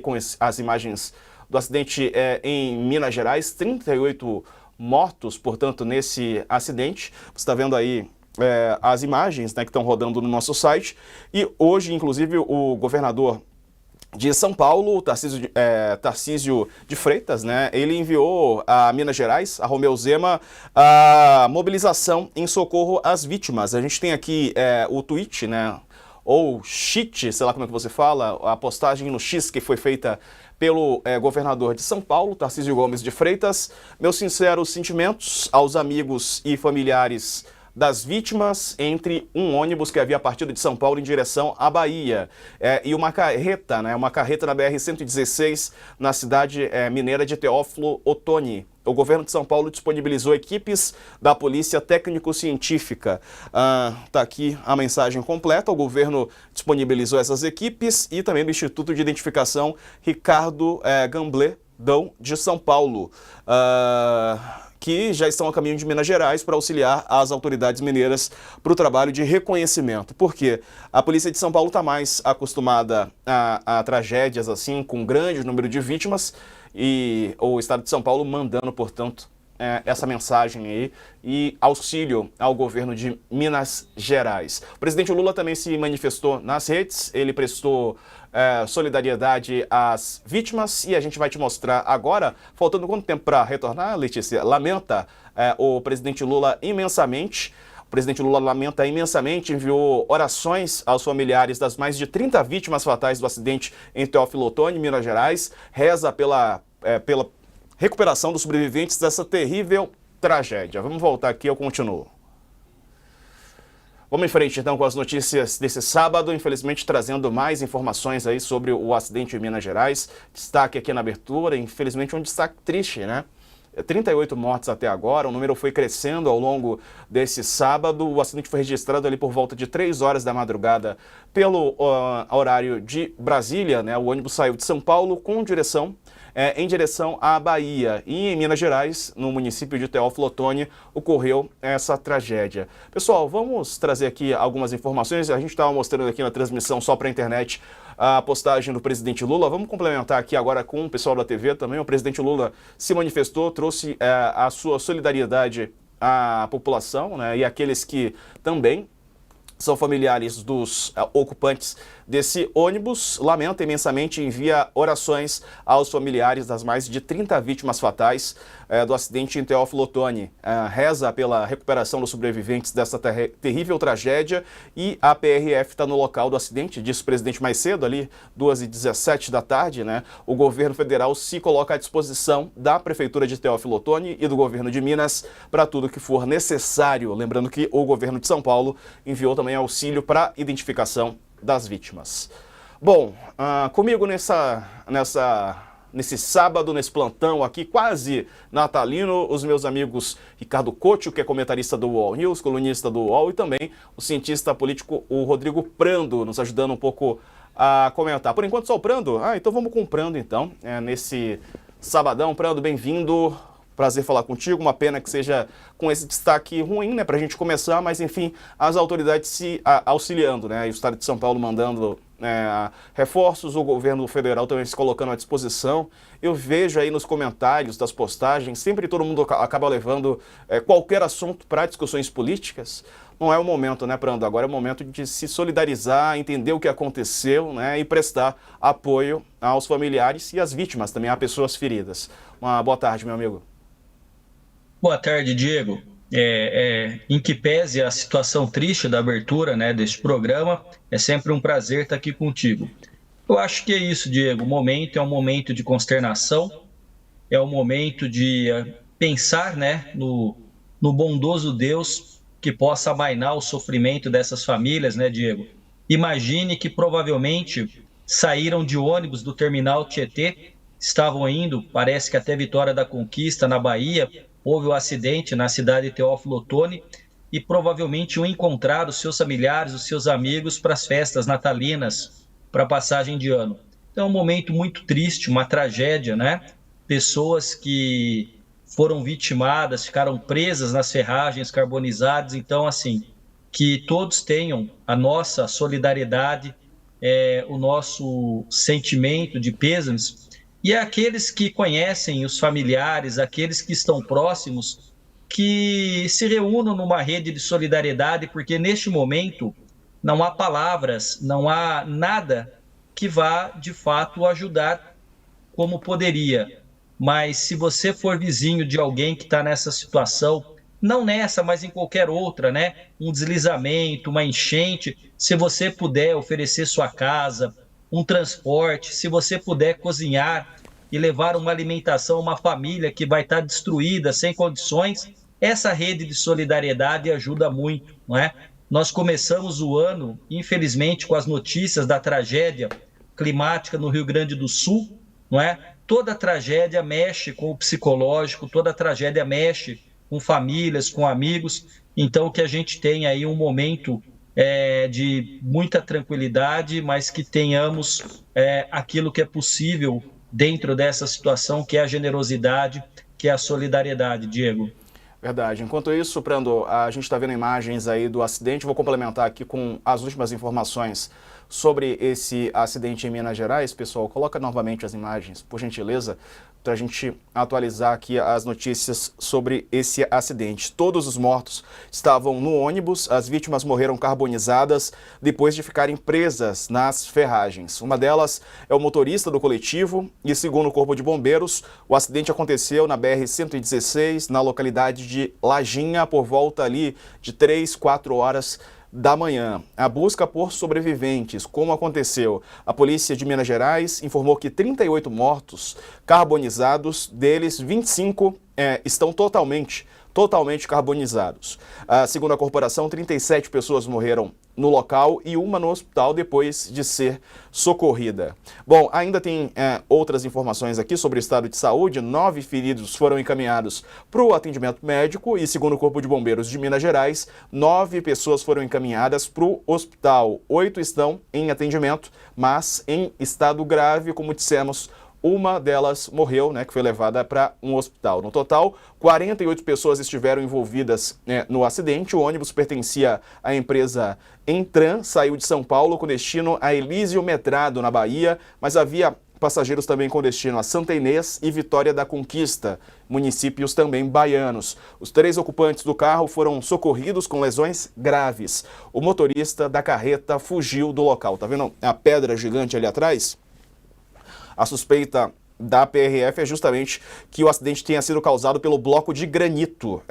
com as imagens do acidente em Minas Gerais, 38 mortos, portanto, nesse acidente. Você está vendo aí as imagens, né, que estão rodando no nosso site. E hoje, inclusive, o governador de São Paulo, Tarcísio de Freitas, né, ele enviou a Minas Gerais, a Romeu Zema, a mobilização em socorro às vítimas. A gente tem aqui o tweet, né, ou cheat, sei lá como é que você fala, a postagem no X que foi feita pelo governador de São Paulo, Tarcísio Gomes de Freitas. Meus sinceros sentimentos aos amigos e familiares das vítimas entre um ônibus que havia partido de São Paulo em direção à Bahia e uma carreta, né, uma carreta na BR-116 na cidade mineira de Teófilo Otoni. O governo de São Paulo disponibilizou equipes da Polícia Técnico-Científica. Tá aqui a mensagem completa. O governo disponibilizou essas equipes e também do Instituto de Identificação Ricardo Gambledon de São Paulo, que já estão a caminho de Minas Gerais para auxiliar as autoridades mineiras para o trabalho de reconhecimento. Porque a polícia de São Paulo está mais acostumada a tragédias assim, com um grande número de vítimas, e o estado de São Paulo mandando, portanto, essa mensagem aí e auxílio ao governo de Minas Gerais. O presidente Lula também se manifestou nas redes, ele prestou solidariedade às vítimas e a gente vai te mostrar agora, faltando quanto tempo para retornar, Letícia? Lamenta o presidente Lula imensamente. O presidente Lula lamenta imensamente, enviou orações aos familiares das mais de 30 vítimas fatais do acidente em Teófilo Otoni, Minas Gerais, reza pela recuperação dos sobreviventes dessa terrível tragédia. Vamos voltar aqui, eu continuo. Vamos em frente então com as notícias desse sábado, infelizmente trazendo mais informações aí sobre o acidente em Minas Gerais. Destaque aqui na abertura, infelizmente um destaque triste, né? 38 mortes até agora, o número foi crescendo ao longo desse sábado. O acidente foi registrado ali por volta de 3 horas da madrugada pelo horário de Brasília, né? O ônibus saiu de São Paulo em direção à Bahia. E em Minas Gerais, no município de Teófilo Otoni, ocorreu essa tragédia. Pessoal, vamos trazer aqui algumas informações. A gente estava mostrando aqui na transmissão só para a internet a postagem do presidente Lula. Vamos complementar aqui agora com o pessoal da TV também. O presidente Lula se manifestou, trouxe a sua solidariedade à população, né, e àqueles que também são familiares dos ocupantes desse ônibus. Lamenta imensamente e envia orações aos familiares das mais de 30 vítimas fatais do acidente em Teófilo Otoni. Reza pela recuperação dos sobreviventes dessa terrível tragédia e a PRF está no local do acidente, disse o presidente mais cedo, ali 2h17 da tarde, né? O governo federal se coloca à disposição da Prefeitura de Teófilo Otoni e do governo de Minas para tudo que for necessário. Lembrando que o governo de São Paulo enviou também auxílio para identificação das vítimas. Bom, comigo nesse sábado, nesse plantão aqui, quase natalino, os meus amigos Ricardo Couto, que é comentarista do UOL News, colunista do UOL, e também o cientista político, o Rodrigo Prando, nos ajudando um pouco a comentar. Por enquanto só o Prando? Então vamos com o Prando, então, nesse sabadão. Prando, bem-vindo. Prazer falar contigo, uma pena que seja com esse destaque ruim, né, para a gente começar, mas enfim, as autoridades se auxiliando, né, e o Estado de São Paulo mandando reforços, o governo federal também se colocando à disposição. Eu vejo aí nos comentários das postagens, sempre todo mundo acaba levando qualquer assunto para discussões políticas. Não é o momento, né, Prando? Agora é o momento de se solidarizar, entender o que aconteceu, né, e prestar apoio aos familiares e às vítimas, também a pessoas feridas. Uma boa tarde, meu amigo. Boa tarde, Diego. Em que pese a situação triste da abertura, né, deste programa, é sempre um prazer estar aqui contigo. Eu acho que é isso, Diego. O momento é um momento de consternação, é um momento de pensar, né, no bondoso Deus que possa amainar o sofrimento dessas famílias, né, Diego? Imagine que provavelmente saíram de ônibus do terminal Tietê, estavam indo, parece que até Vitória da Conquista, na Bahia. Houve um acidente na cidade de Teófilo Otoni e provavelmente iam encontrar os seus familiares, os seus amigos para as festas natalinas, para a passagem de ano. Então é um momento muito triste, uma tragédia, né? Pessoas que foram vitimadas, ficaram presas nas ferragens carbonizadas. Então, assim, que todos tenham a nossa solidariedade, o nosso sentimento de pêsames, e aqueles que conhecem os familiares, aqueles que estão próximos, que se reúnam numa rede de solidariedade, porque neste momento não há palavras, não há nada que vá de fato ajudar como poderia. Mas se você for vizinho de alguém que está nessa situação, não nessa, mas em qualquer outra, né? Um deslizamento, uma enchente, se você puder oferecer sua casa, um transporte, se você puder cozinhar e levar uma alimentação a uma família que vai estar destruída, sem condições, essa rede de solidariedade ajuda muito, não é? Nós começamos o ano, infelizmente, com as notícias da tragédia climática no Rio Grande do Sul, não é? Toda tragédia mexe com o psicológico, toda tragédia mexe com famílias, com amigos. Então, que a gente tenha aí um momento de muita tranquilidade, mas que tenhamos aquilo que é possível dentro dessa situação, que é a generosidade, que é a solidariedade, Diego. Verdade. Enquanto isso, Prando, a gente está vendo imagens aí do acidente. Vou complementar aqui com as últimas informações sobre esse acidente em Minas Gerais. Pessoal, coloca novamente as imagens, por gentileza, para a gente atualizar aqui as notícias sobre esse acidente. Todos os mortos estavam no ônibus, as vítimas morreram carbonizadas depois de ficarem presas nas ferragens. Uma delas é o motorista do coletivo e, segundo o Corpo de Bombeiros, o acidente aconteceu na BR-116, na localidade de Lajinha, por volta ali de 3, 4 horas da manhã. A busca por sobreviventes, como aconteceu? A polícia de Minas Gerais informou que 38 mortos carbonizados, deles 25 estão totalmente carbonizados. Segundo a corporação, 37 pessoas morreram no local e uma no hospital depois de ser socorrida. Bom, ainda tem outras informações aqui sobre o estado de saúde. 9 feridos foram encaminhados para o atendimento médico e, segundo o Corpo de Bombeiros de Minas Gerais, 9 pessoas foram encaminhadas para o hospital. 8 estão em atendimento, mas em estado grave, como dissemos. Uma delas morreu, que foi levada para um hospital. No total, 48 pessoas estiveram envolvidas no acidente. O ônibus pertencia à empresa Entran, saiu de São Paulo com destino a Elísio Medrado, na Bahia, mas havia passageiros também com destino a Santa Inês e Vitória da Conquista, municípios também baianos. Os 3 ocupantes do carro foram socorridos com lesões graves. O motorista da carreta fugiu do local. Tá vendo a pedra gigante ali atrás? A suspeita da PRF é justamente que o acidente tenha sido causado pelo bloco de granito.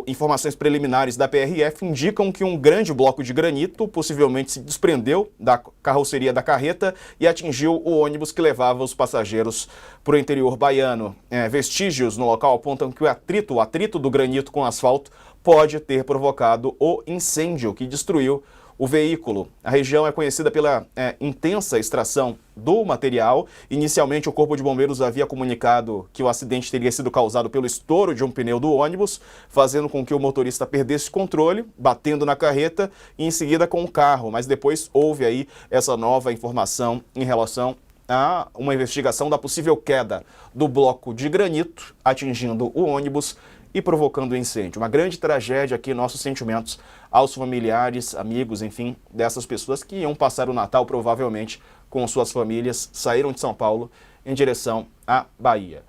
Informações preliminares da PRF indicam que um grande bloco de granito possivelmente se desprendeu da carroceria da carreta e atingiu o ônibus que levava os passageiros para o interior baiano. Vestígios no local apontam que o atrito do granito com o asfalto pode ter provocado o incêndio que destruiu o veículo. A região é conhecida pela intensa extração do material. Inicialmente, o Corpo de Bombeiros havia comunicado que o acidente teria sido causado pelo estouro de um pneu do ônibus, fazendo com que o motorista perdesse controle, batendo na carreta e em seguida com o carro. Mas depois houve aí essa nova informação em relação a uma investigação da possível queda do bloco de granito, atingindo o ônibus e provocando incêndio. Uma grande tragédia aqui, nossos sentimentos aos familiares, amigos, enfim, dessas pessoas que iam passar o Natal provavelmente com suas famílias, saíram de São Paulo em direção à Bahia.